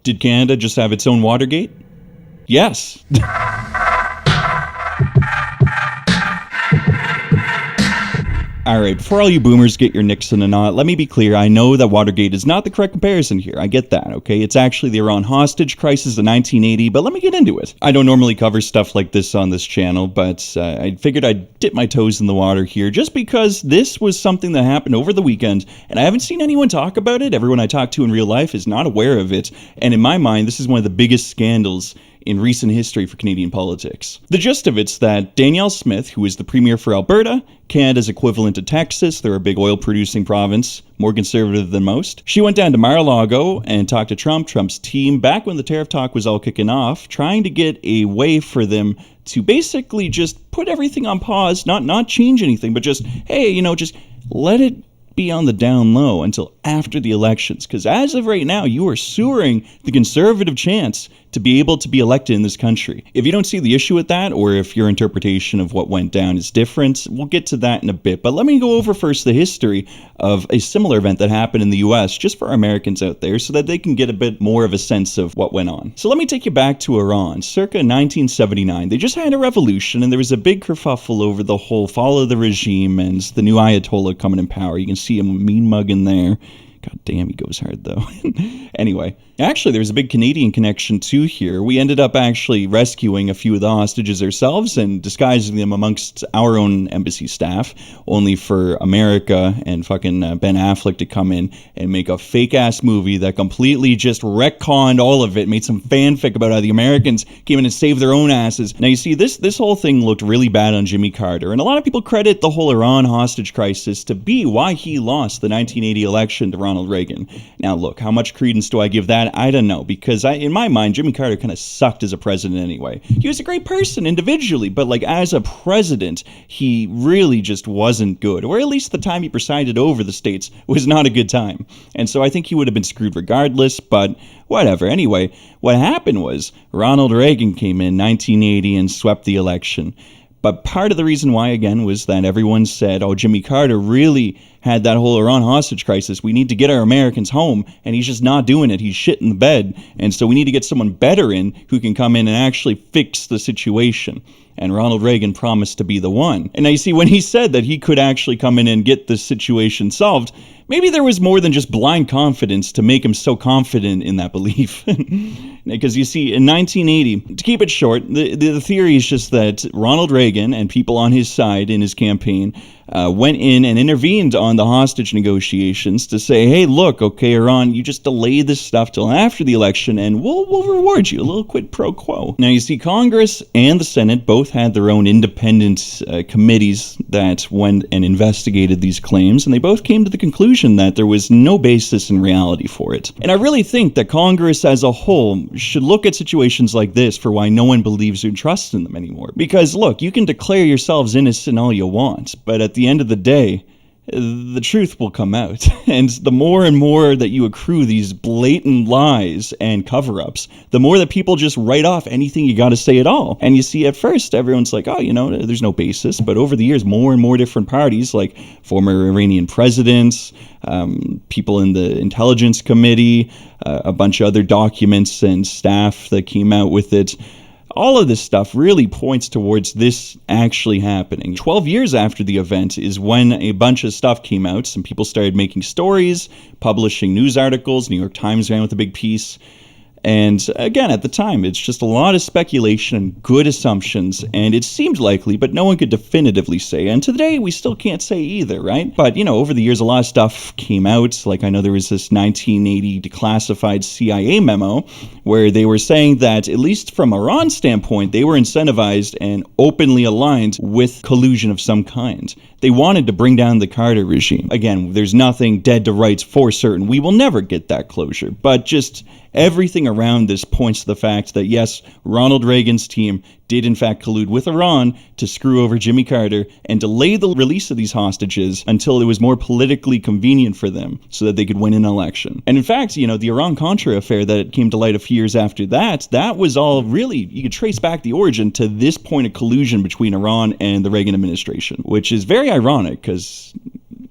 Did Canada just have its own Watergate? Yes. Alright, before all you boomers get your Nixon and not, let me be clear, I know that Watergate is not the correct comparison here, I get that, okay? It's actually the Iran hostage crisis of 1980, but let me get into it. I don't normally cover stuff like this on this channel, but I figured I'd dip my toes in the water here, just because this was something that happened over the weekend, and I haven't seen anyone talk about it. Everyone I talk to in real life is not aware of it, and in my mind, this is one of the biggest scandals in recent history for Canadian politics. The gist of it's that Danielle Smith, who is the Premier for Alberta, Canada's equivalent to Texas, they're a big oil-producing province, more conservative than most. She went down to Mar-a-Lago and talked to Trump's team, back when the tariff talk was all kicking off, trying to get a way for them to basically just put everything on pause, not change anything, but just, hey, just let it be on the down low until after the elections, because as of right now, you are sewering the conservative chance to be able to be elected in this country. If you don't see the issue with that, or if your interpretation of what went down is different, we'll get to that in a bit. But let me go over first the history of a similar event that happened in the US, just for our Americans out there, so that they can get a bit more of a sense of what went on. So let me take you back to Iran, circa 1979. They just had a revolution, and there was a big kerfuffle over the whole follow the regime and the new Ayatollah coming in power. You can see him mean mugging there. God damn, he goes hard, though. Anyway, actually, there was a big Canadian connection, too, here. We ended up actually rescuing a few of the hostages ourselves and disguising them amongst our own embassy staff, only for America and fucking Ben Affleck to come in and make a fake-ass movie that completely just retconned all of it, made some fanfic about how the Americans came in and saved their own asses. Now, you see, this whole thing looked really bad on Jimmy Carter, and a lot of people credit the whole Iran hostage crisis to be why he lost the 1980 election to Ronald Reagan. Now, look, how much credence do I give that? I don't know, because in my mind, Jimmy Carter kind of sucked as a president anyway. He was a great person individually, but like as a president, he really just wasn't good, or at least the time he presided over the states was not a good time. And so I think he would have been screwed regardless, but whatever. Anyway, what happened was Ronald Reagan came in 1980 and swept the election. But part of the reason why, again, was that everyone said, oh, Jimmy Carter really had that whole Iran hostage crisis. We need to get our Americans home, and he's just not doing it. He's shit in the bed. And so we need to get someone better in who can come in and actually fix the situation. And Ronald Reagan promised to be the one. And now you see, when he said that he could actually come in and get this situation solved, maybe there was more than just blind confidence to make him so confident in that belief. Because you see, in 1980, to keep it short, the theory is just that Ronald Reagan and people on his side in his campaign went in and intervened on the hostage negotiations to say, hey, look, okay, Iran, you just delay this stuff till after the election and we'll reward you, a little quid pro quo. Now, you see, Congress and the Senate both had their own independent committees that went and investigated these claims, and they both came to the conclusion that there was no basis in reality for it. And I really think that Congress as a whole should look at situations like this for why no one believes or trusts in them anymore. Because, look, you can declare yourselves innocent all you want, but at the end of the day, the truth will come out. And the more and more that you accrue these blatant lies and cover-ups, the more that people just write off anything you got to say at all. And you see, at first, everyone's like, oh, there's no basis. But over the years, more and more different parties, like former Iranian presidents, people in the Intelligence Committee, a bunch of other documents and staff that came out with it, all of this stuff really points towards this actually happening. 12 years after the event is when a bunch of stuff came out. Some people started making stories, publishing news articles. New York Times ran with a big piece. And again, at the time, it's just a lot of speculation and good assumptions, and it seemed likely, but no one could definitively say. And today, we still can't say either, right? But, over the years, a lot of stuff came out. Like, I know there was this 1980 declassified CIA memo where they were saying that, at least from Iran's standpoint, they were incentivized and openly aligned with collusion of some kind. They wanted to bring down the Carter regime. Again, there's nothing dead to rights for certain. We will never get that closure, but just everything around this points to the fact that, yes, Ronald Reagan's team did in fact collude with Iran to screw over Jimmy Carter and delay the release of these hostages until it was more politically convenient for them so that they could win an election. And in fact, the Iran-Contra affair that came to light a few years after that was all really, you could trace back the origin to this point of collusion between Iran and the Reagan administration, which is very ironic because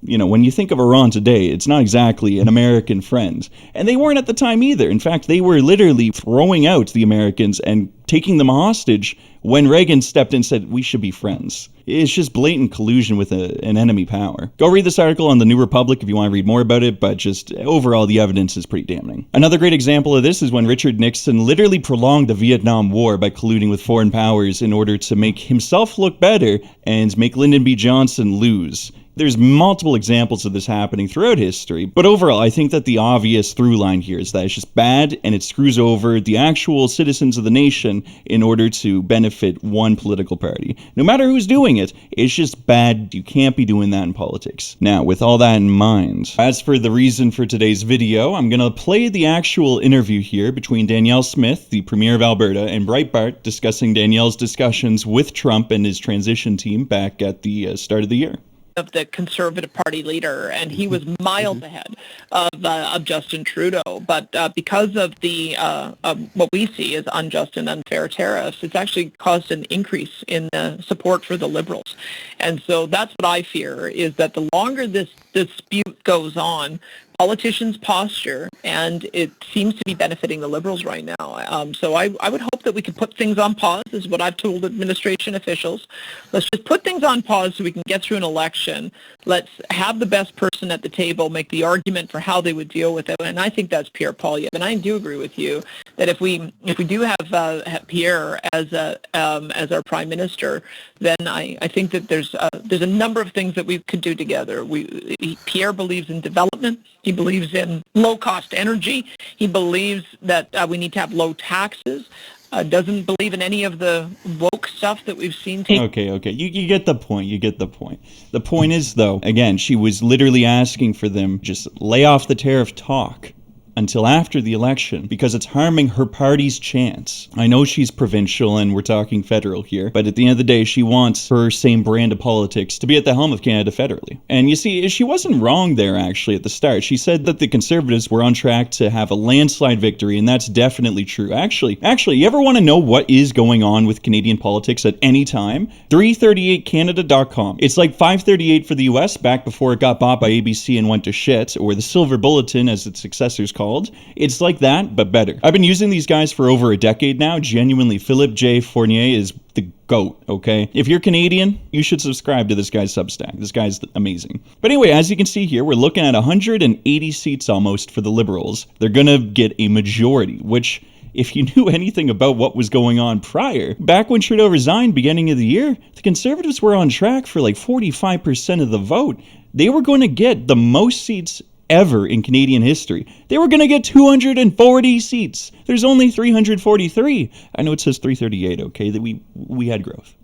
You know, when you think of Iran today, it's not exactly an American friend. And they weren't at the time either. In fact, they were literally throwing out the Americans and taking them hostage when Reagan stepped in and said, we should be friends. It's just blatant collusion with an enemy power. Go read this article on the New Republic if you want to read more about it, but just overall, the evidence is pretty damning. Another great example of this is when Richard Nixon literally prolonged the Vietnam War by colluding with foreign powers in order to make himself look better and make Lyndon B. Johnson lose. There's multiple examples of this happening throughout history, but overall, I think that the obvious through line here is that it's just bad and it screws over the actual citizens of the nation in order to benefit one political party. No matter who's doing it, it's just bad. You can't be doing that in politics. Now, with all that in mind, as for the reason for today's video, I'm going to play the actual interview here between Danielle Smith, the Premier of Alberta, and Breitbart discussing Danielle's discussions with Trump and his transition team back at the start of the year. Of the Conservative Party leader, and he was miles ahead of Justin Trudeau. But because of the what we see as unjust and unfair tariffs, it's actually caused an increase in support for the Liberals. And so that's what I fear, is that the longer this dispute goes on, politicians posture, and it seems to be benefiting the Liberals right now. So I would hope that we could put things on pause, is what I've told administration officials. Let's just put things on pause so we can get through an election. Let's have the best person at the table make the argument for how they would deal with it. And I think that's Pierre Poilievre. And I do agree with you that if we do have Pierre as our Prime Minister, then I think that there's a number of things that we could do together. Pierre believes in development. He believes in low-cost energy. He believes that we need to have low taxes. Doesn't believe in any of the woke stuff that we've seen. Okay. You get the point. You get the point. The point is, though, again, she was literally asking for them just lay off the tariff talk until after the election because it's harming her party's chance. I know she's provincial and we're talking federal here, but at the end of the day, she wants her same brand of politics to be at the helm of Canada federally. And you see, she wasn't wrong there actually at the start. She said that the Conservatives were on track to have a landslide victory, and that's definitely true. Actually, you ever want to know what is going on with Canadian politics at any time? 338canada.com. It's like 538 for the US back before it got bought by ABC and went to shit, or the Silver Bulletin as its successors called. It's like that, but better. I've been using these guys for over a decade now. Genuinely, Philip J. Fournier is the GOAT, okay? If you're Canadian, you should subscribe to this guy's Substack. This guy's amazing. But anyway, as you can see here, we're looking at 180 seats almost for the Liberals. They're gonna get a majority, which, if you knew anything about what was going on prior, back when Trudeau resigned beginning of the year, the Conservatives were on track for like 45% of the vote. They were going to get the most seats ever in Canadian history. They were going to get 240 seats. There's only 343. I know it says 338, okay, that we had growth.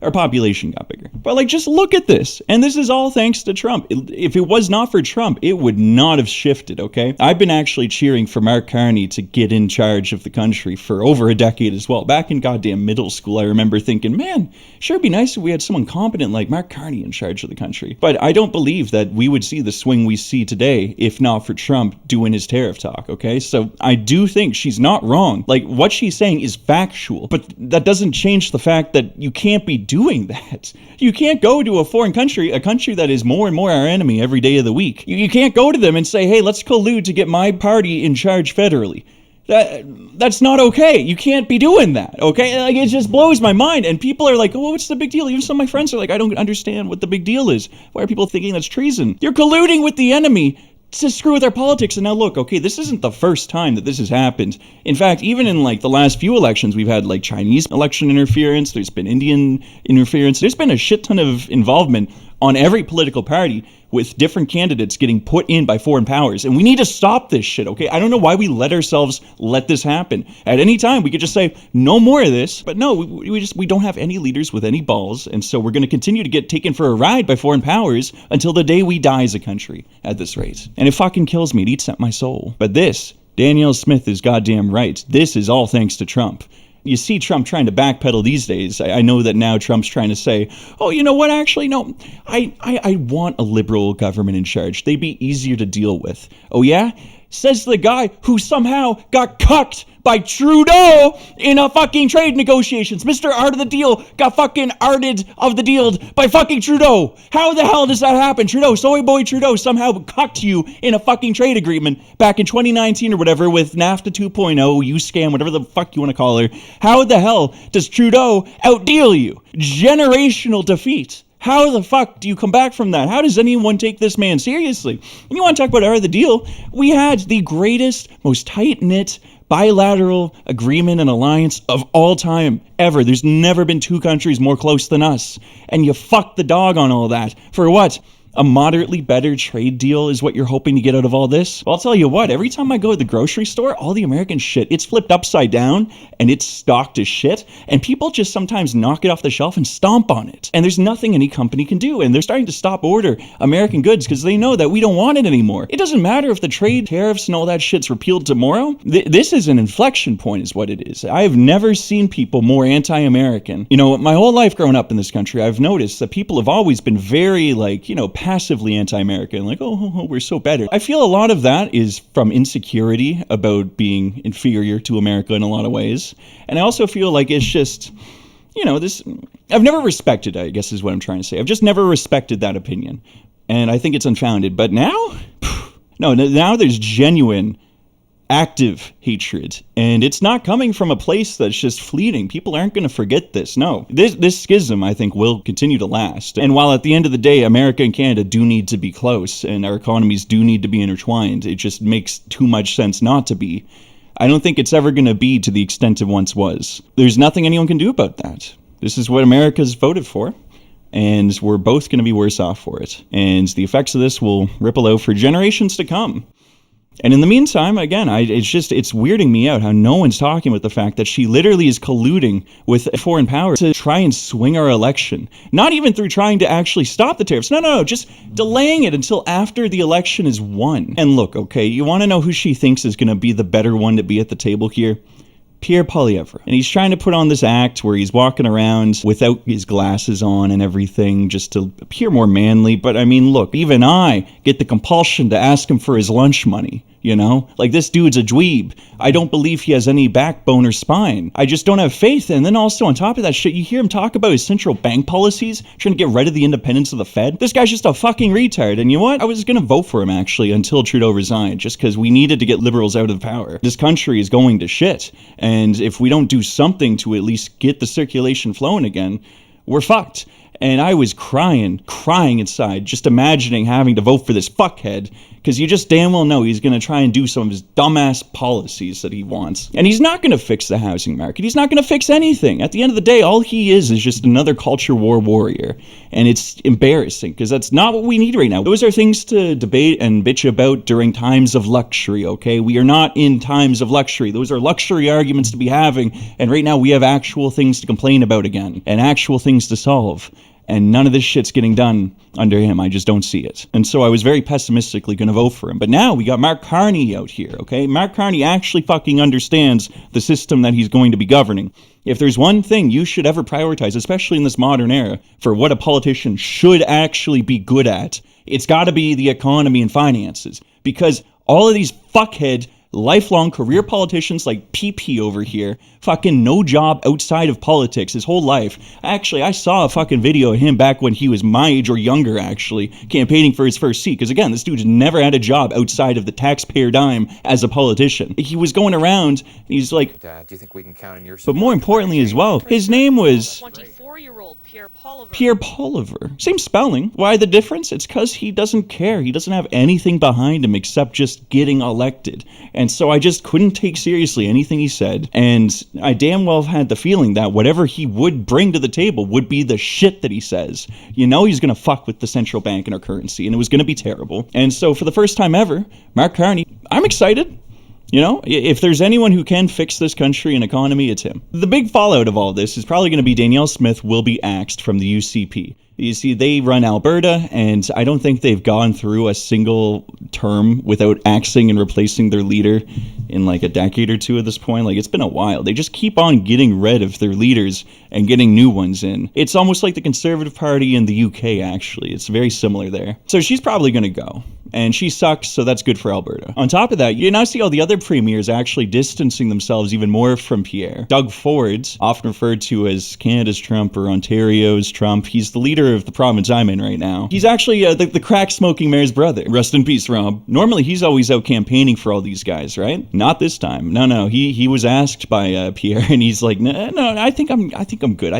Our population got bigger. But like, just look at this. And this is all thanks to Trump. If it was not for Trump, it would not have shifted, okay? I've been actually cheering for Mark Carney to get in charge of the country for over a decade as well. Back in goddamn middle school, I remember thinking, man, sure it'd be nice if we had someone competent like Mark Carney in charge of the country. But I don't believe that we would see the swing we see today if not for Trump doing his tariff talk, okay? So I do think she's not wrong. Like, what she's saying is factual, but that doesn't change the fact that you can't be doing that. You can't go to a foreign country, a country that is more and more our enemy every day of the week. You can't go to them and say, hey, let's collude to get my party in charge federally. That's not okay. You can't be doing that, okay? Like, it just blows my mind. And people are like, oh, what's the big deal? Even some of my friends are like, I don't understand what the big deal is. Why are people thinking that's treason? You're colluding with the enemy to screw with our politics. And now look, okay, this isn't the first time that this has happened. In fact, even in like the last few elections, we've had like Chinese election interference, there's been Indian interference, there's been a shit ton of involvement on every political party with different candidates getting put in by foreign powers. And we need to stop this shit, okay? I don't know why we let this happen. At any time, we could just say, no more of this. But no, we don't have any leaders with any balls. And so we're going to continue to get taken for a ride by foreign powers until the day we die as a country at this rate. And it fucking kills me. It eats at my soul. But this, Danielle Smith is goddamn right. This is all thanks to Trump. You see Trump trying to backpedal these days. I know that now Trump's trying to say, oh, you know what, actually, no, I want a liberal government in charge. They'd be easier to deal with. Oh, yeah? Says the guy who somehow got cucked by Trudeau in a fucking trade negotiations. Mr. Art of the Deal got fucking arted of the deal by fucking Trudeau. How the hell does that happen? Trudeau, soy boy Trudeau somehow cucked you in a fucking trade agreement back in 2019 or whatever with NAFTA 2.0, you scam, whatever the fuck you want to call her. How the hell does Trudeau outdeal you? Generational defeat. How the fuck do you come back from that? How does anyone take this man seriously? And you want to talk about Art of the Deal? We had the greatest, most tight-knit bilateral agreement and alliance of all time ever. There's never been two countries more close than us. And you fucked the dog on all that. For what? A moderately better trade deal is what you're hoping to get out of all this? Well, I'll tell you what, every time I go to the grocery store, all the American shit, it's flipped upside down and it's stocked as shit, and people just sometimes knock it off the shelf and stomp on it. And there's nothing any company can do, and they're starting to stop order American goods because they know that we don't want it anymore. It doesn't matter if the trade tariffs and all that shit's repealed tomorrow. This is an inflection point is what it is. I have never seen people more anti-American. You know, my whole life growing up in this country, I've noticed that people have always been very, like, you know, passively anti-American, like, oh, we're so better. I feel a lot of that is from insecurity about being inferior to America in a lot of ways. And I also feel like it's just, you know, this, I've never respected it, I guess is what I'm trying to say. I've just never respected that opinion. And I think it's unfounded. But now, no, now there's genuine active hatred, and it's not coming from a place that's just fleeting. People aren't going to forget this. No, this schism, I think, will continue to last. And while at the end of the day, America and Canada do need to be close and our economies do need to be intertwined, it just makes too much sense not to be. I don't think it's ever going to be to the extent it once was. There's nothing anyone can do about that. This is what America's voted for, and we're both going to be worse off for it. And the effects of this will ripple out for generations to come. And in the meantime, again, it's weirding me out how no one's talking about the fact that she literally is colluding with a foreign power to try and swing our election. Not even through trying to actually stop the tariffs. No, just delaying it until after the election is won. And look, okay, you want to know who she thinks is going to be the better one to be at the table here? Pierre Poilievre. And he's trying to put on this act where he's walking around without his glasses on and everything just to appear more manly. But I mean, look, even I get the compulsion to ask him for his lunch money. You know, like, this dude's a dweeb. I don't believe he has any backbone or spine. I just don't have faith. And then also on top of that shit, you hear him talk about his central bank policies, trying to get rid of the independence of the Fed. This guy's just a fucking retard. And you know what? I was going to vote for him, actually, until Trudeau resigned, just because we needed to get liberals out of power. This country is going to shit. And if we don't do something to at least get the circulation flowing again, we're fucked. And I was crying inside, just imagining having to vote for this fuckhead, because you just damn well know he's going to try and do some of his dumbass policies that he wants. And he's not going to fix the housing market. He's not going to fix anything. At the end of the day, all he is just another culture war warrior. And it's embarrassing, because that's not what we need right now. Those are things to debate and bitch about during times of luxury, okay? We are not in times of luxury. Those are luxury arguments to be having. And right now we have actual things to complain about again, and actual things to solve. And none of this shit's getting done under him. I just don't see it. And so I was very pessimistically going to vote for him. But now we got Mark Carney out here, okay? Mark Carney actually fucking understands the system that he's going to be governing. If there's one thing you should ever prioritize, especially in this modern era, for what a politician should actually be good at, it's got to be the economy and finances. Because all of these fuckhead lifelong career politicians like PP over here, fucking no job outside of politics his whole life. Actually, I saw a fucking video of him back when he was my age or younger, actually, campaigning for his first seat. Because again, this dude's never had a job outside of the taxpayer dime as a politician. He was going around, he's like, do you think we can count on your but more importantly as well, his name was 24-year-old Pierre Poilievre. Pierre Poilievre. Same spelling. Why the difference? It's because he doesn't care. He doesn't have anything behind him except just getting elected. And so I just couldn't take seriously anything he said. And I damn well had the feeling that whatever he would bring to the table would be the shit that he says. You know he's going to fuck with the central bank and our currency, and it was going to be terrible. And so for the first time ever, Mark Carney, I'm excited. You know, if there's anyone who can fix this country and economy, it's him. The big fallout of all this is probably going to be Danielle Smith will be axed from the UCP. You see, they run Alberta, and I don't think they've gone through a single term without axing and replacing their leader in like a decade or two at this point. Like, it's been a while. They just keep on getting rid of their leaders and getting new ones in. It's almost like the Conservative Party in the UK, actually. It's very similar there. So she's probably going to go. and she sucks, so that's good for Alberta. On top of that, you now see all the other premiers actually distancing themselves even more from Pierre. Doug Ford, often referred to as Canada's Trump or Ontario's Trump, he's the leader of the province I'm in right now. He's actually the crack-smoking mayor's brother. Rest in peace, Rob. Normally, he's always out campaigning for all these guys, right? Not this time. No. He was asked by Pierre, and he's like, no, I think I'm good.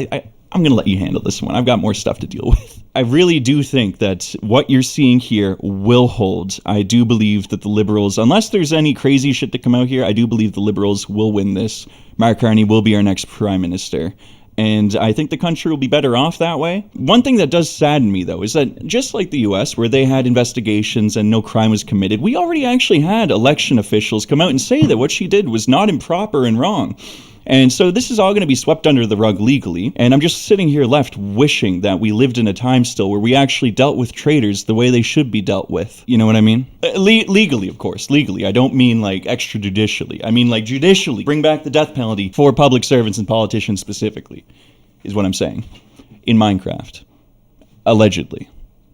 I'm going to let you handle this one. I've got more stuff to deal with. I really do think that what you're seeing here will hold. I do believe that the Liberals, unless there's any crazy shit to come out here, I do believe the Liberals will win this. Mark Carney will be our next Prime Minister. And I think the country will be better off that way. One thing that does sadden me, though, is that just like the US, where they had investigations and no crime was committed, we already actually had election officials come out and say that what she did was not improper and wrong. And so this is all going to be swept under the rug legally, and I'm just sitting here left wishing that we lived in a time still where we actually dealt with traitors the way they should be dealt with. You know what I mean? Legally, of course. Legally. I don't mean like extrajudicially. I mean like judicially. Bring back the death penalty for public servants and politicians specifically, is what I'm saying. In Minecraft. Allegedly.